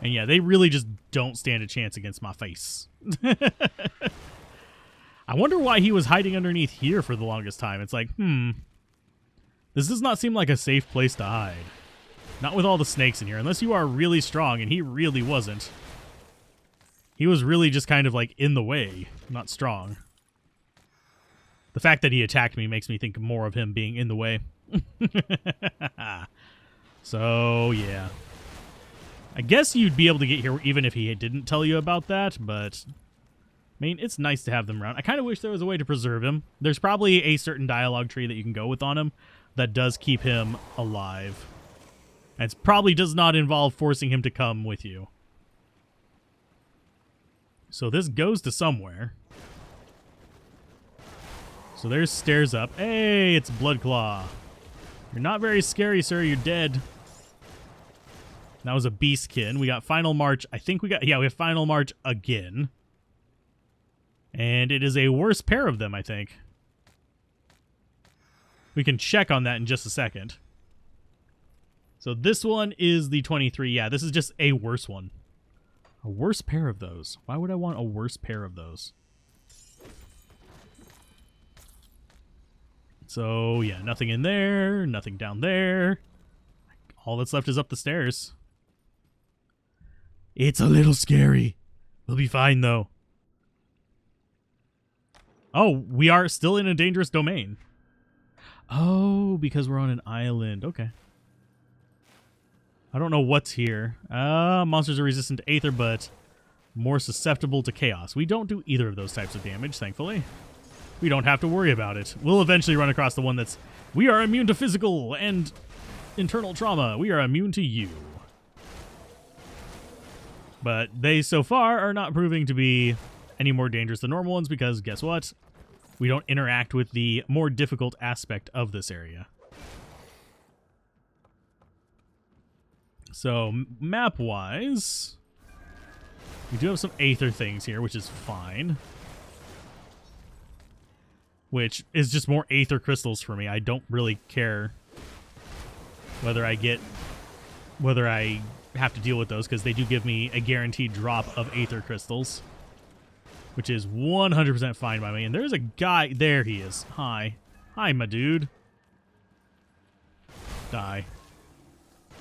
And yeah, they really just don't stand a chance against my face. I wonder why he was hiding underneath here for the longest time. It's like, this does not seem like a safe place to hide. Not with all the snakes in here, unless you are really strong, and he really wasn't. He was really just kind of like in the way, not strong. The fact that he attacked me makes me think more of him being in the way. So, yeah. I guess you'd be able to get here even if he didn't tell you about that, but... I mean, it's nice to have them around. I kind of wish there was a way to preserve him. There's probably a certain dialogue tree that you can go with on him that does keep him alive. And it probably does not involve forcing him to come with you. So this goes to somewhere. So there's stairs up. Hey, it's Bloodclaw. You're not very scary, sir. You're dead. That was a Beastkin. We got Final March. I think we have Final March again. And it is a worse pair of them, I think. We can check on that in just a second. So this one is the 23. Yeah, this is just a worse one. A worse pair of those. Why would I want a worse pair of those? So, yeah, nothing in there. Nothing down there. All that's left is up the stairs. It's a little scary. We'll be fine, though. Oh, we are still in a dangerous domain. Oh, because we're on an island. Okay. I don't know what's here. Monsters are resistant to Aether, but more susceptible to Chaos. We don't do either of those types of damage, thankfully. We don't have to worry about it. We'll eventually run across the one that's... We are immune to physical and internal trauma. We are immune to you. But they, so far, are not proving to be any more dangerous than normal ones because, guess what? We don't interact with the more difficult aspect of this area. So, map-wise, we do have some Aether things here, which is fine. Which is just more Aether crystals for me. I don't really care whether I have to deal with those, because they do give me a guaranteed drop of Aether crystals. Which is 100% fine by me. And there's a guy... There he is. Hi. Hi, my dude. Die.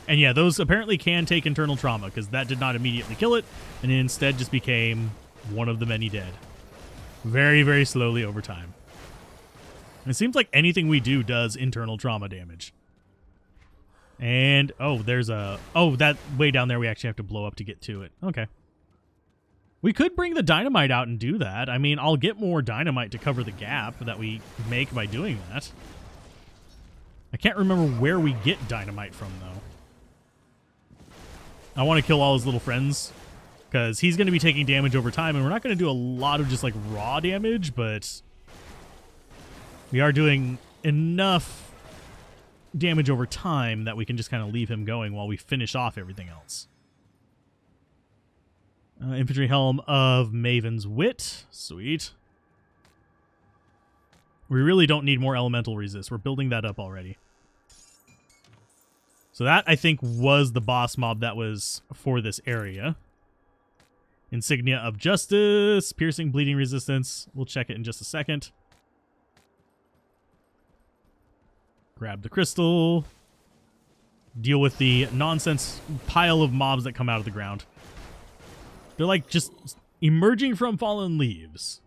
And yeah, those apparently can take internal trauma, because that did not immediately kill it, and it instead just became one of the many dead. Very, very slowly over time. And it seems like anything we do does internal trauma damage. And, oh, there's a... Oh, that way down there we actually have to blow up to get to it. Okay. We could bring the dynamite out and do that. I mean, I'll get more dynamite to cover the gap that we make by doing that. I can't remember where we get dynamite from, though. I want to kill all his little friends, because he's going to be taking damage over time, and we're not going to do a lot of just, like, raw damage, but we are doing enough damage over time that we can just kind of leave him going while we finish off everything else. Infantry Helm of Maven's Wit. Sweet. We really don't need more elemental resist. We're building that up already. So that, I think, was the boss mob that was for this area. Insignia of Justice. Piercing, bleeding resistance. We'll check it in just a second. Grab the crystal. Deal with the nonsense pile of mobs that come out of the ground. They're like just emerging from fallen leaves.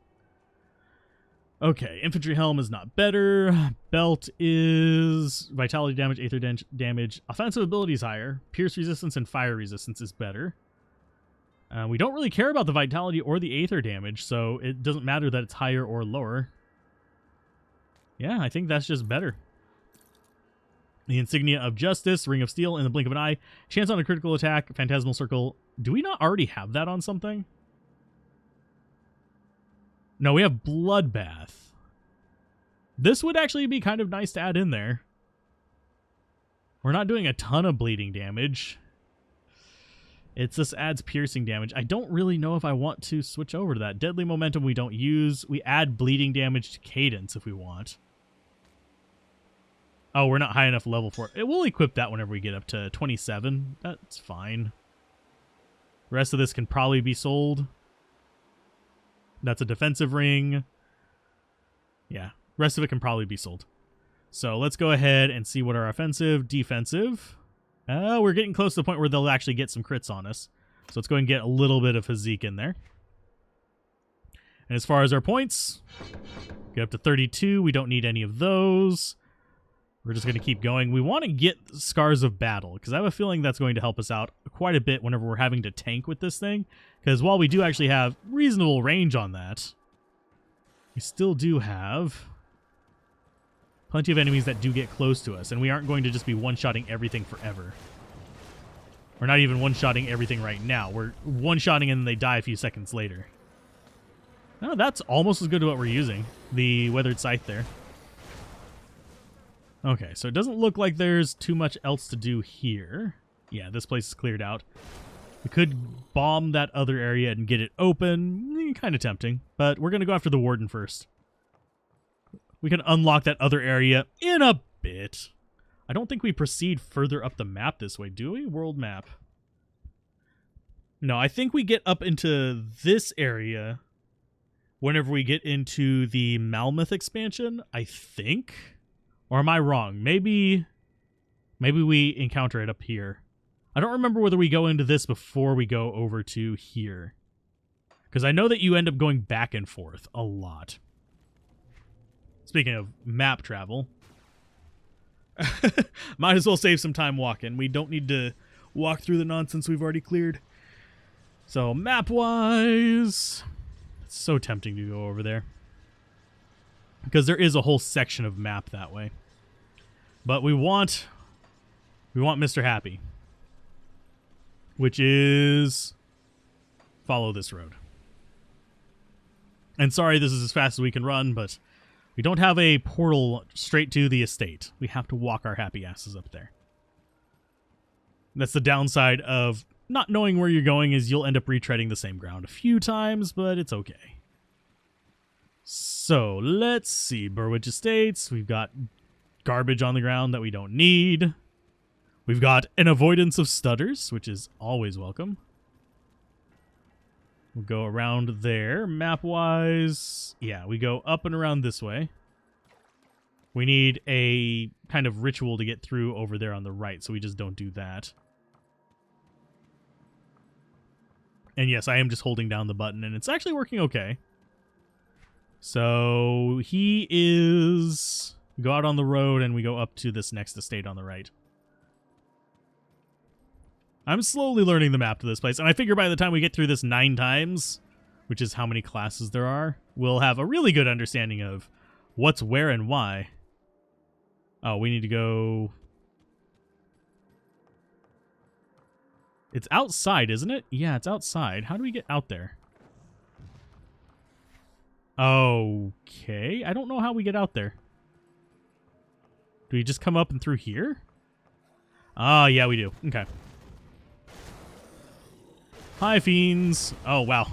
Okay, infantry helm is not better. Belt is vitality damage, aether damage. Offensive ability is higher. Pierce resistance and fire resistance is better. We don't really care about the vitality or the aether damage, so it doesn't matter that it's higher or lower. Yeah, I think that's just better. The Insignia of Justice, Ring of Steel, in the blink of an eye. Chance on a critical attack, Phantasmal Circle. Do we not already have that on something? No, we have Bloodbath. This would actually be kind of nice to add in there. We're not doing a ton of bleeding damage. It just adds piercing damage. I don't really know if I want to switch over to that. Deadly Momentum we don't use. We add bleeding damage to Cadence if we want. Oh, we're not high enough level for it. We'll equip that whenever we get up to 27. That's fine. The rest of this can probably be sold. That's a defensive ring. Yeah, rest of it can probably be sold. So let's go ahead and see what our offensive, defensive. We're getting close to the point where they'll actually get some crits on us. So let's go and get a little bit of physique in there. And as far as our points, get up to 32. We don't need any of those. We're just going to keep going. We want to get Scars of Battle, because I have a feeling that's going to help us out quite a bit whenever we're having to tank with this thing. Because while we do actually have reasonable range on that, we still do have plenty of enemies that do get close to us, and we aren't going to just be one-shotting everything forever. We're not even one-shotting everything right now. We're one-shotting and then they die a few seconds later. Oh, that's almost as good as what we're using. The Weathered Scythe there. Okay, so it doesn't look like there's too much else to do here. Yeah, this place is cleared out. We could bomb that other area and get it open. Kind of tempting, but we're going to go after the Warden first. We can unlock that other area in a bit. I don't think we proceed further up the map this way, do we? World map. No, I think we get up into this area whenever we get into the Malmouth expansion, I think. Or am I wrong? Maybe we encounter it up here. I don't remember whether we go into this before we go over to here. Because I know that you end up going back and forth a lot. Speaking of map travel, might as well save some time walking. We don't need to walk through the nonsense we've already cleared. So map-wise, it's so tempting to go over there. Because there is a whole section of map that way. But we want Mr. Happy. Which is follow this road. And sorry this is as fast as we can run, but we don't have a portal straight to the estate. We have to walk our happy asses up there. That's the downside of not knowing where you're going, is you'll end up retreading the same ground a few times, but it's okay. So, let's see. Burwich Estates. We've got garbage on the ground that we don't need. We've got an avoidance of stutters, which is always welcome. We'll go around there. Map-wise, yeah, we go up and around this way. We need a kind of ritual to get through over there on the right, so we just don't do that. And yes, I am just holding down the button, and it's actually working okay. So he is... We go out on the road, and we go up to this next estate on the right. I'm slowly learning the map to this place, and I figure by the time we get through this 9 times, which is how many classes there are, we'll have a really good understanding of what's where and why. Oh, we need to go... It's outside, isn't it? Yeah, it's outside. How do we get out there? Okay. I don't know how we get out there. Do we just come up and through here? Oh, yeah, we do. Okay. Hi, fiends. Oh, wow.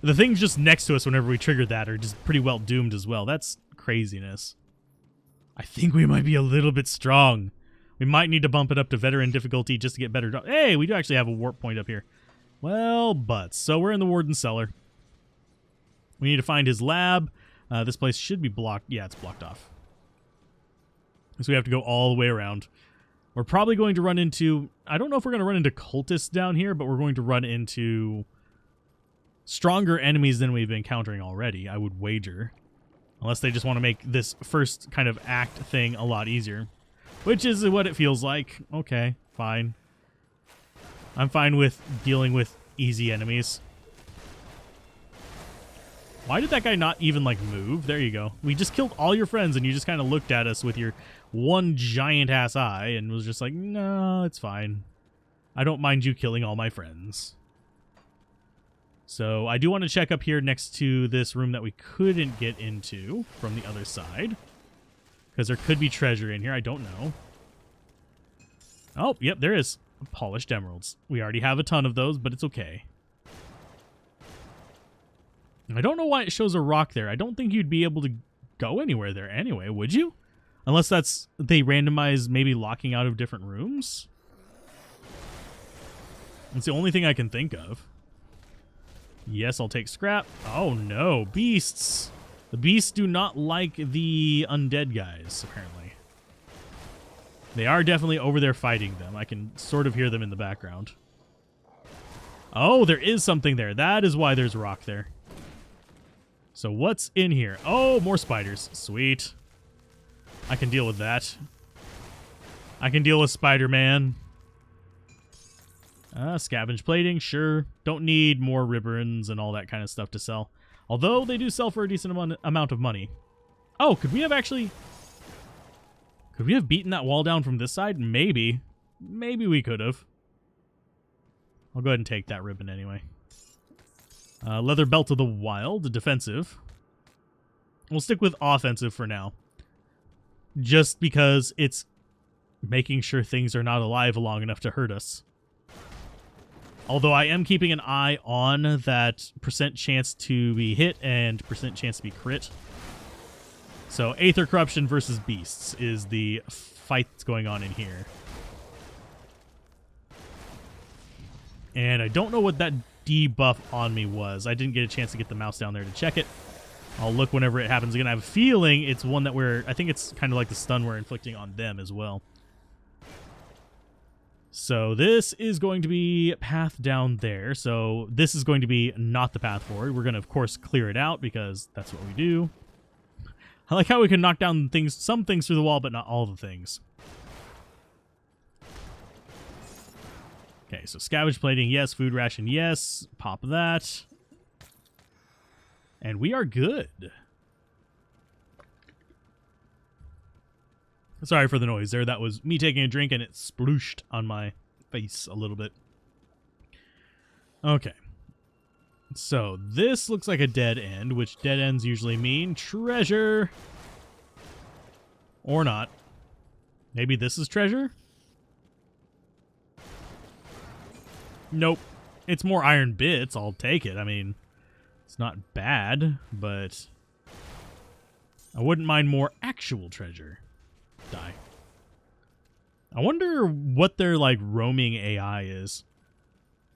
The things just next to us whenever we trigger that are just pretty well doomed as well. That's craziness. I think we might be a little bit strong. We might need to bump it up to veteran difficulty just to get better. Hey, we do actually have a warp point up here. Well, butts. So we're in the Warden's cellar. We need to find his lab. This place should be blocked. Yeah, it's blocked off. So we have to go all the way around. We're probably going to run into... I don't know if we're going to run into cultists down here, but we're going to run into stronger enemies than we've been encountering already, I would wager. Unless they just want to make this first kind of act thing a lot easier. Which is what it feels like. Okay, fine. I'm fine with dealing with easy enemies. Why did that guy not even, like, move? There you go. We just killed all your friends, and you just kind of looked at us with your one giant-ass eye and was just like, no, it's fine. I don't mind you killing all my friends. So I do want to check up here next to this room that we couldn't get into from the other side. Because there could be treasure in here. I don't know. Oh, yep, there is. Polished emeralds. We already have a ton of those, but it's okay. I don't know why it shows a rock there. I don't think you'd be able to go anywhere there anyway, would you? Unless that's... they randomize maybe locking out of different rooms? It's the only thing I can think of. Yes, I'll take scrap. Oh no, beasts. The beasts do not like the undead guys, apparently. They are definitely over there fighting them. I can sort of hear them in the background. Oh, there is something there. That is why there's rock there. So what's in here? Oh, more spiders. Sweet. I can deal with that. I can deal with Spider-Man. Scavenge plating, sure. Don't need more ribbons and all that kind of stuff to sell. Although they do sell for a decent amount of money. Oh, could we have actually... Could we have beaten that wall down from this side? Maybe. Maybe we could have. I'll go ahead and take that ribbon anyway. Leather Belt of the Wild, defensive. We'll stick with offensive for now. Just because it's making sure things are not alive long enough to hurt us. Although I am keeping an eye on that percent chance to be hit and percent chance to be crit. So Aether Corruption versus Beasts is the fight that's going on in here. And I don't know what that debuff on me was. I didn't get a chance to get the mouse down there to check it. I'll look whenever it happens again. I have a feeling it's one that I think it's kind of like the stun we're inflicting on them as well. So this is going to be path down there. So this is going to be not the path forward. We're going to, of course, clear it out because that's what we do. I like how we can knock down things, some things through the wall, but not all the things. Okay, so scavenge plating, yes. Food ration, yes. Pop that. And we are good. Sorry for the noise there. That was me taking a drink and it splooshed on my face a little bit. Okay. So this looks like a dead end, which dead ends usually mean treasure. Or not. Maybe this is treasure? Nope. It's more iron bits. I'll take it. I mean, it's not bad, but I wouldn't mind more actual treasure. Die. I wonder what their, like, roaming AI is.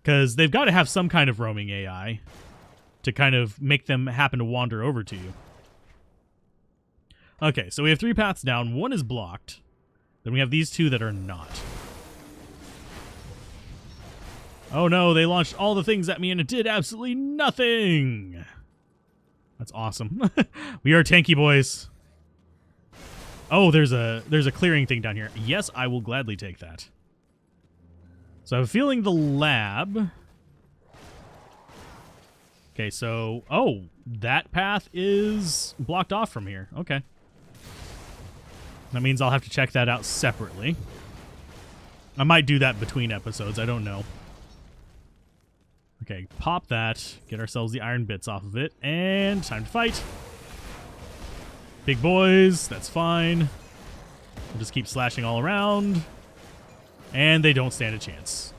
Because they've got to have some kind of roaming AI to kind of make them happen to wander over to you. Okay, so we have 3 paths down. One is blocked. Then we have these 2 that are not. Oh no, they launched all the things at me and it did absolutely nothing. That's awesome. We are tanky boys. Oh, there's a clearing thing down here. Yes, I will gladly take that. So I have a feeling the lab. Okay, so oh, that path is blocked off from here. Okay. That means I'll have to check that out separately. I might do that between episodes, I don't know. Okay, pop that, get ourselves the iron bits off of it, and time to fight. Big boys, that's fine. We'll just keep slashing all around. And they don't stand a chance.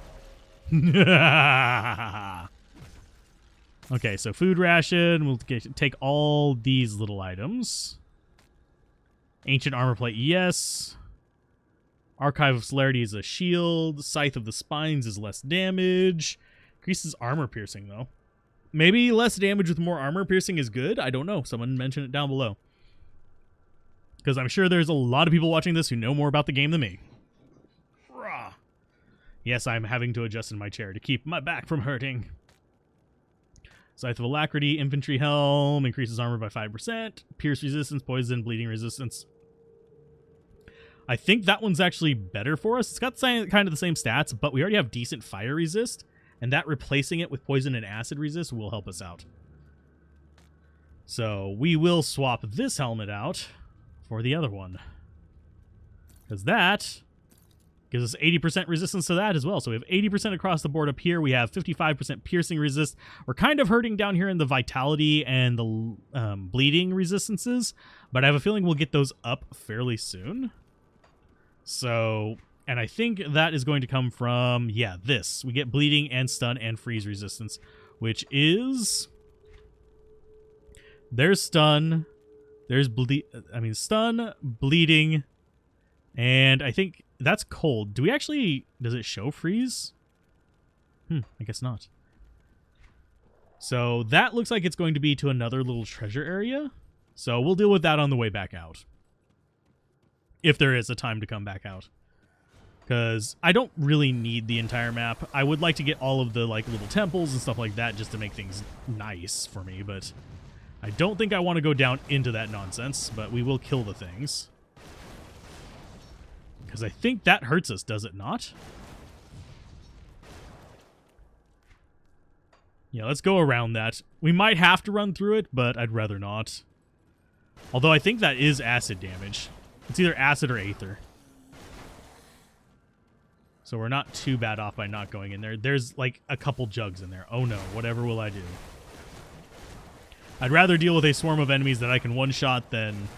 Okay, so food ration. We'll take all these little items. Ancient armor plate, yes. Archive of Celerity is a shield. Scythe of the Spines is less damage. Increases armor piercing, though. Maybe less damage with more armor piercing is good? I don't know. Someone mention it down below. Because I'm sure there's a lot of people watching this who know more about the game than me. Rah. Yes, I'm having to adjust in my chair to keep my back from hurting. Scythe of Alacrity, Infantry Helm, increases armor by 5%. Pierce resistance, poison, bleeding resistance. I think that one's actually better for us. It's got kind of the same stats, but we already have decent fire resist. And that replacing it with poison and acid resist will help us out. So we will swap this helmet out for the other one. Because that gives us 80% resistance to that as well. So we have 80% across the board up here. We have 55% piercing resist. We're kind of hurting down here in the vitality and the bleeding resistances. But I have a feeling we'll get those up fairly soon. So... and I think that is going to come from, yeah, this. We get bleeding and stun and freeze resistance, which is... there's stun. There's stun, bleeding, and I think that's cold. Do we actually... does it show freeze? I guess not. So that looks like it's going to be to another little treasure area. So we'll deal with that on the way back out. If there is a time to come back out. Because I don't really need the entire map. I would like to get all of the like little temples and stuff like that just to make things nice for me. But I don't think I want to go down into that nonsense. But we will kill the things. Because I think that hurts us, does it not? Yeah, let's go around that. We might have to run through it, but I'd rather not. Although I think that is acid damage. It's either acid or aether. So we're not too bad off by not going in there. There's like a couple jugs in there. Oh no, whatever will I do? I'd rather deal with a swarm of enemies that I can one-shot than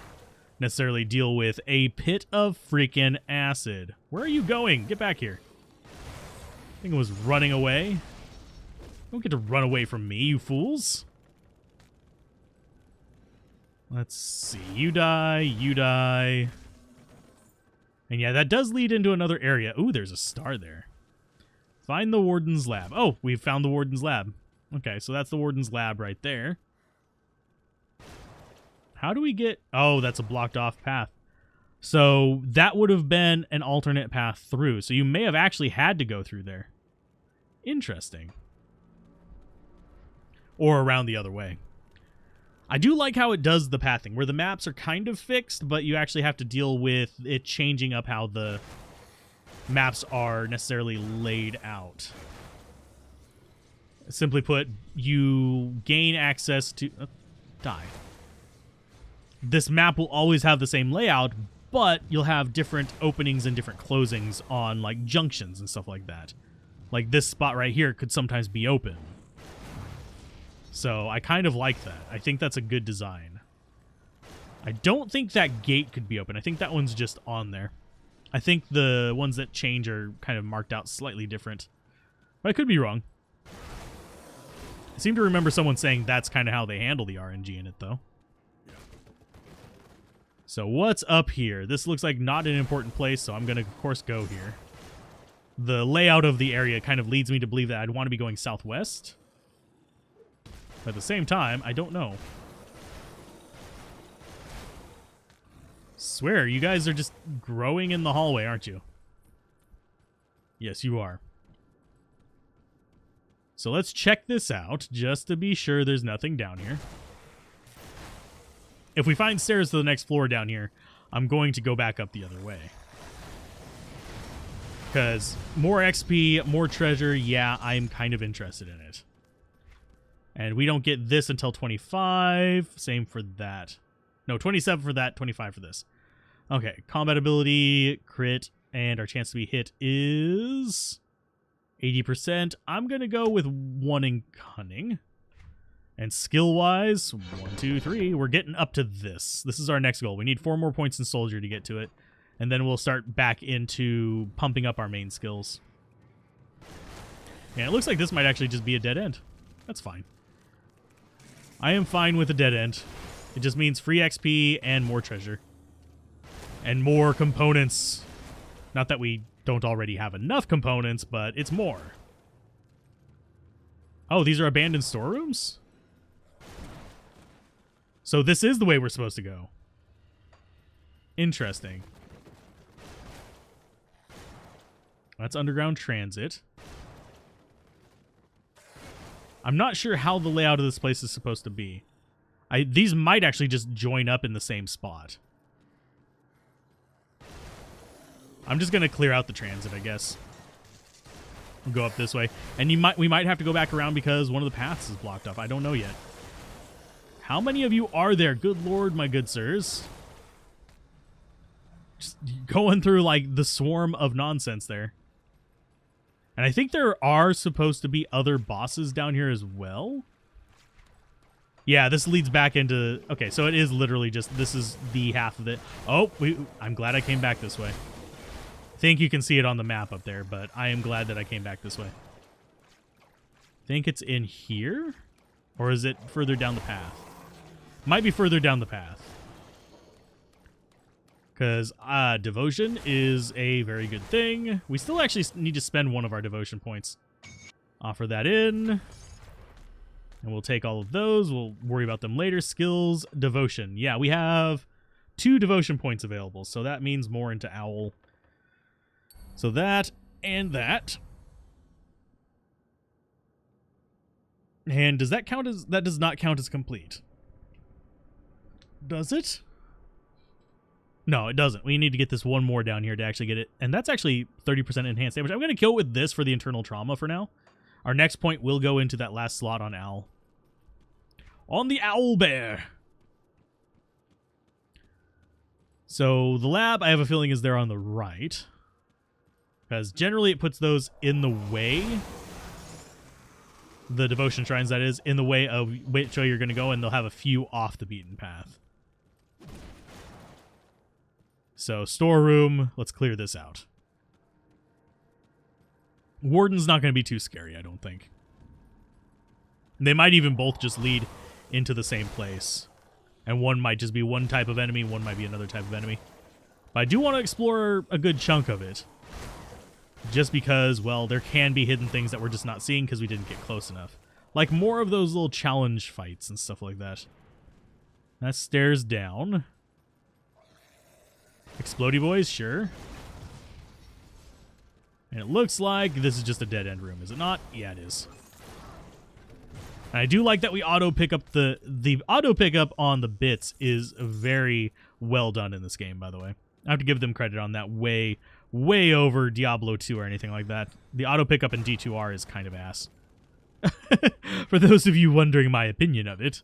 necessarily deal with a pit of freaking acid. Where are you going? Get back here. I think it was running away. Don't get to run away from me, you fools. Let's see. You die. You die. And yeah, that does lead into another area. Ooh, there's a star there. Find the Warden's lab. Oh, we've found the Warden's lab. Okay, so that's the Warden's lab right there. How do we get... Oh, that's a blocked off path. So that would have been an alternate path through. So you may have actually had to go through there. Interesting. Or around the other way. I do like how it does the pathing, where the maps are kind of fixed, but you actually have to deal with it changing up how the maps are necessarily laid out. Simply put, you gain access to... die. This map will always have the same layout, but you'll have different openings and different closings on, like, junctions and stuff like that. Like, this spot right here could sometimes be open. So I kind of like that. I think that's a good design. I don't think that gate could be open. I think that one's just on there. I think the ones that change are kind of marked out slightly different. But I could be wrong. I seem to remember someone saying that's kind of how they handle the RNG in it, though. So what's up here? This looks like not an important place, so I'm going to, of course, go here. The layout of the area kind of leads me to believe that I'd want to be going southwest. But at the same time, I don't know. Swear, you guys are just growing in the hallway, aren't you? Yes, you are. So let's check this out, just to be sure there's nothing down here. If we find stairs to the next floor down here, I'm going to go back up the other way. Because more XP, more treasure, yeah, I'm kind of interested in it. And we don't get this until 25. Same for that. No, 27 for that, 25 for this. Okay, combat ability, crit, and our chance to be hit is 80%. I'm going to go with 1 in cunning. And skill-wise, 1, 2, 3. We're getting up to this. This is our next goal. We need 4 more points in soldier to get to it. And then we'll start back into pumping up our main skills. Yeah, it looks like this might actually just be a dead end. That's fine. I am fine with a dead end. It just means free XP and more treasure. And more components. Not that we don't already have enough components, but it's more. Oh, these are abandoned storerooms? So this is the way we're supposed to go. Interesting. That's underground transit. I'm not sure how the layout of this place is supposed to be. These might actually just join up in the same spot. I'm just going to clear out the transit, I guess. We'll go up this way. And we might have to go back around because one of the paths is blocked off. I don't know yet. How many of you are there? Good lord, my good sirs. Just going through, like, the swarm of nonsense there. And I think there are supposed to be other bosses down here as well. Yeah, this leads back into... Okay, so it is literally just... This is the half of it. Oh, I'm glad I came back this way. I think you can see it on the map up there, but I am glad that I came back this way. I think it's in here? Or is it further down the path? Might be further down the path. Because devotion is a very good thing. We still actually need to spend one of our devotion points. Offer that in. And we'll take all of those. We'll worry about them later. Skills, devotion. Yeah, we have 2 devotion points available, so that means more into Owl. So that and that. And does that count as... That does not count as complete. Does it? No, it doesn't. We need to get this one more down here to actually get it. And that's actually 30% enhanced damage. I'm going to kill it with this for the internal trauma for now. Our next point will go into that last slot on Owl. On the Owl Bear. So the lab, I have a feeling, is there on the right. Because generally it puts those in the way. The devotion shrines, that is, in the way of which way you're going to go, and they'll have a few off the beaten path. So, storeroom, let's clear this out. Warden's not going to be too scary, I don't think. They might even both just lead into the same place. And one might just be one type of enemy, one might be another type of enemy. But I do want to explore a good chunk of it. Just because, well, there can be hidden things that we're just not seeing because we didn't get close enough. Like more of those little challenge fights and stuff like that. That stairs down. Explodey boys, sure. And it looks like this is just a dead-end room, is it not? Yeah, it is. And I do like that we auto pick up the auto pickup on the bits is very well done in this game, by the way. I have to give them credit on that. Way over Diablo 2 or anything like that. The auto pickup in D2R is kind of ass. For those of you wondering my opinion of it.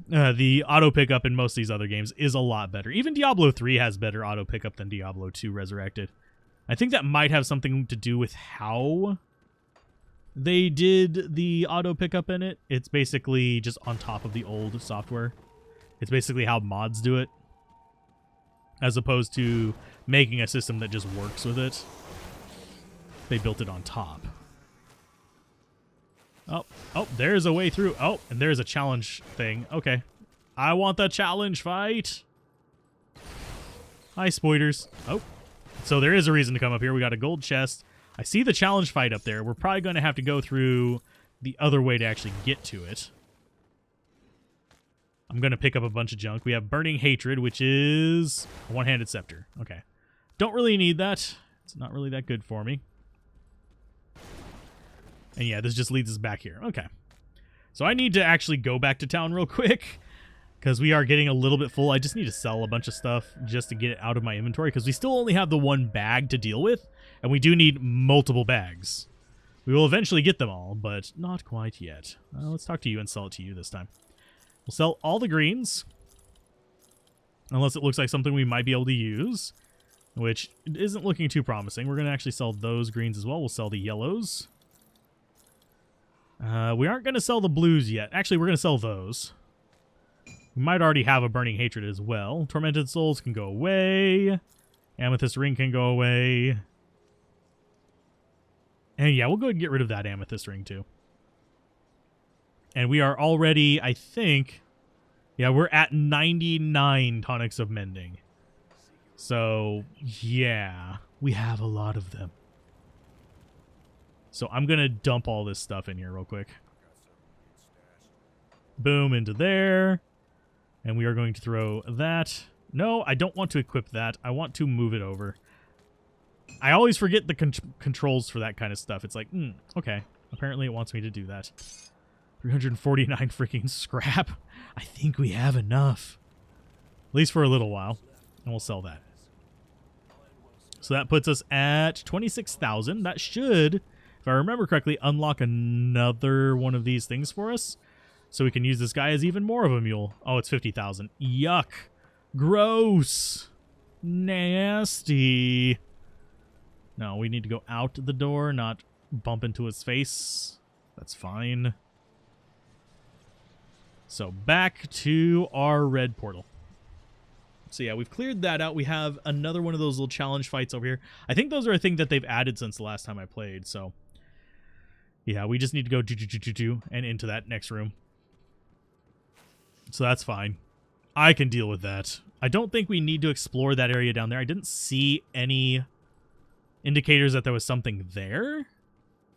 The auto pickup in most of these other games is a lot better. Even Diablo 3 has better auto pickup than Diablo 2 Resurrected. I think that might have something to do with how they did the auto pickup in it. It's basically just on top of the old software. It's basically how mods do it, as opposed to making a system that just works with it. They built it on top. Oh, there's a way through. Oh, and there's a challenge thing. Okay. I want the challenge fight. Hi, spoilers. Oh, so there is a reason to come up here. We got a gold chest. I see the challenge fight up there. We're probably going to have to go through the other way to actually get to it. I'm going to pick up a bunch of junk. We have Burning Hatred, which is a one-handed scepter. Okay. Don't really need that. It's not really that good for me. And yeah, this just leads us back here. Okay. So I need to actually go back to town real quick because we are getting a little bit full. I just need to sell a bunch of stuff just to get it out of my inventory because we still only have the one bag to deal with, and we do need multiple bags. We will eventually get them all, but not quite yet. Let's talk to you and sell it to you this time. We'll sell all the greens, unless it looks like something we might be able to use, which isn't looking too promising. We're going to actually sell those greens as well. We'll sell the yellows. We aren't going to sell the blues yet. Actually, we're going to sell those. We might already have a Burning Hatred as well. Tormented Souls can go away. Amethyst Ring can go away. And yeah, we'll go ahead and get rid of that Amethyst Ring too. And we are already, I think... Yeah, we're at 99 Tonics of Mending. So, yeah. We have a lot of them. So I'm going to dump all this stuff in here real quick. Boom, into there. And we are going to throw that. No, I don't want to equip that. I want to move it over. I always forget the controls for that kind of stuff. It's like, okay. Apparently it wants me to do that. 349 freaking scrap. I think we have enough. At least for a little while. And we'll sell that. So that puts us at 26,000. That should, if I remember correctly, unlock another one of these things for us. So we can use this guy as even more of a mule. Oh, it's 50,000. Yuck. Gross. Nasty. No, we need to go out the door, not bump into his face. That's fine. So back to our red portal. So yeah, we've cleared that out. We have another one of those little challenge fights over here. I think those are a thing that they've added since the last time I played. So yeah, we just need to go do and into that next room. So that's fine. I can deal with that. I don't think we need to explore that area down there. I didn't see any indicators that there was something there.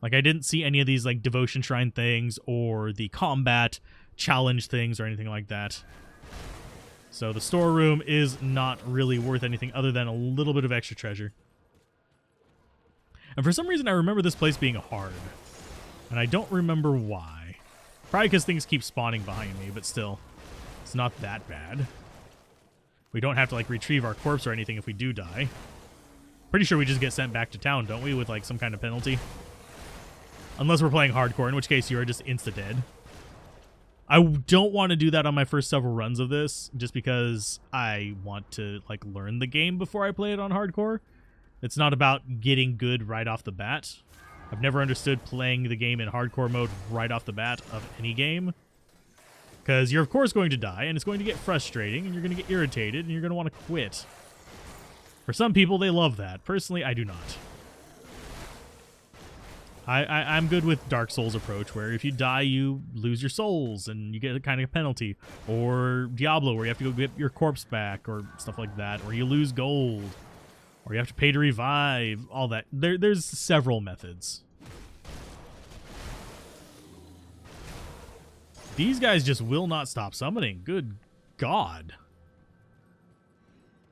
Like, I didn't see any of these, like, devotion shrine things or the combat challenge things or anything like that. So the storeroom is not really worth anything other than a little bit of extra treasure. And for some reason, I remember this place being hard. And I don't remember why. Probably because things keep spawning behind me, but still. It's not that bad. We don't have to, like, retrieve our corpse or anything if we do die. Pretty sure we just get sent back to town, don't we? With, like, some kind of penalty. Unless we're playing hardcore, in which case you are just insta-dead. I don't want to do that on my first several runs of this, just because I want to, like, learn the game before I play it on hardcore. It's not about getting good right off the bat. I've never understood playing the game in hardcore mode right off the bat of any game. Because you're, of course, going to die, and it's going to get frustrating, and you're going to get irritated, and you're going to want to quit. For some people, they love that. Personally, I do not. I'm good with Dark Souls approach, where if you die, you lose your souls, and you get a kind of penalty. Or Diablo, where you have to go get your corpse back, or stuff like that. Or you lose gold. Or you have to pay to revive. All that. There's several methods. These guys just will not stop summoning. Good God.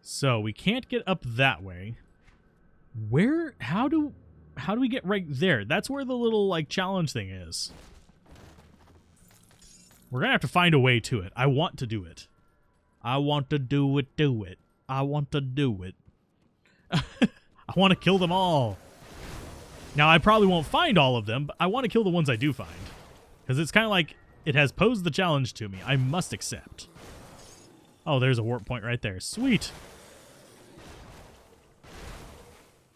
So, we can't get up that way. Where? How do we get right there? That's where the little, like, challenge thing is. We're gonna have to find a way to it. I want to do it. I want to do it, do it. I want to do it. I want to kill them all. Now, I probably won't find all of them, but I want to kill the ones I do find. Because it's kind of like, it has posed the challenge to me. I must accept. Oh, there's a warp point right there. Sweet.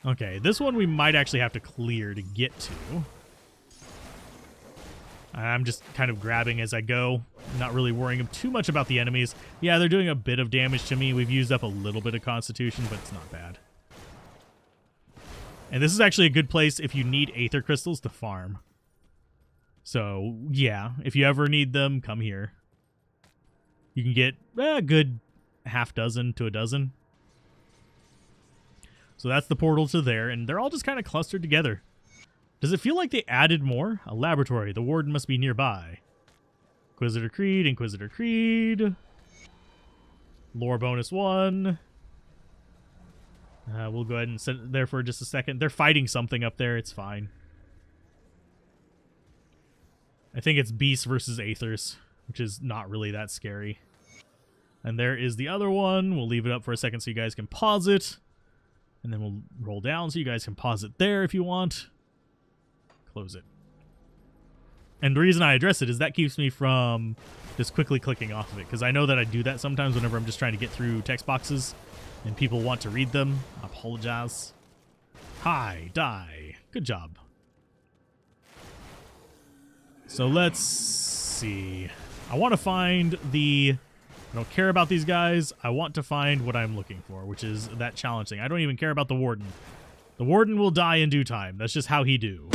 Okay, this one we might actually have to clear to get to. I'm just kind of grabbing as I go. Not really worrying too much about the enemies. Yeah, they're doing a bit of damage to me. We've used up a little bit of constitution, but it's not bad. And this is actually a good place if you need aether crystals to farm. So, yeah, if you ever need them, come here. You can get a good half dozen to a dozen. So that's the portal to there, and they're all just kind of clustered together. Does it feel like they added more? A laboratory. The warden must be nearby. Inquisitor Creed, Inquisitor Creed. Lore bonus 1. We'll go ahead and sit there for just a second. They're fighting something up there. It's fine. I think it's beasts versus aethers, which is not really that scary. And there is the other one. We'll leave it up for a second so you guys can pause it. And then we'll roll down so you guys can pause it there if you want. Close it. And the reason I address it is that keeps me from just quickly clicking off of it, because I know that I do that sometimes whenever I'm just trying to get through text boxes and people want to read them. I apologize. Hi, die. Good job. So let's see. I want to find the... I don't care about these guys. I want to find what I'm looking for, which is that challenge thing. I don't even care about the warden. The warden will die in due time. That's just how he do.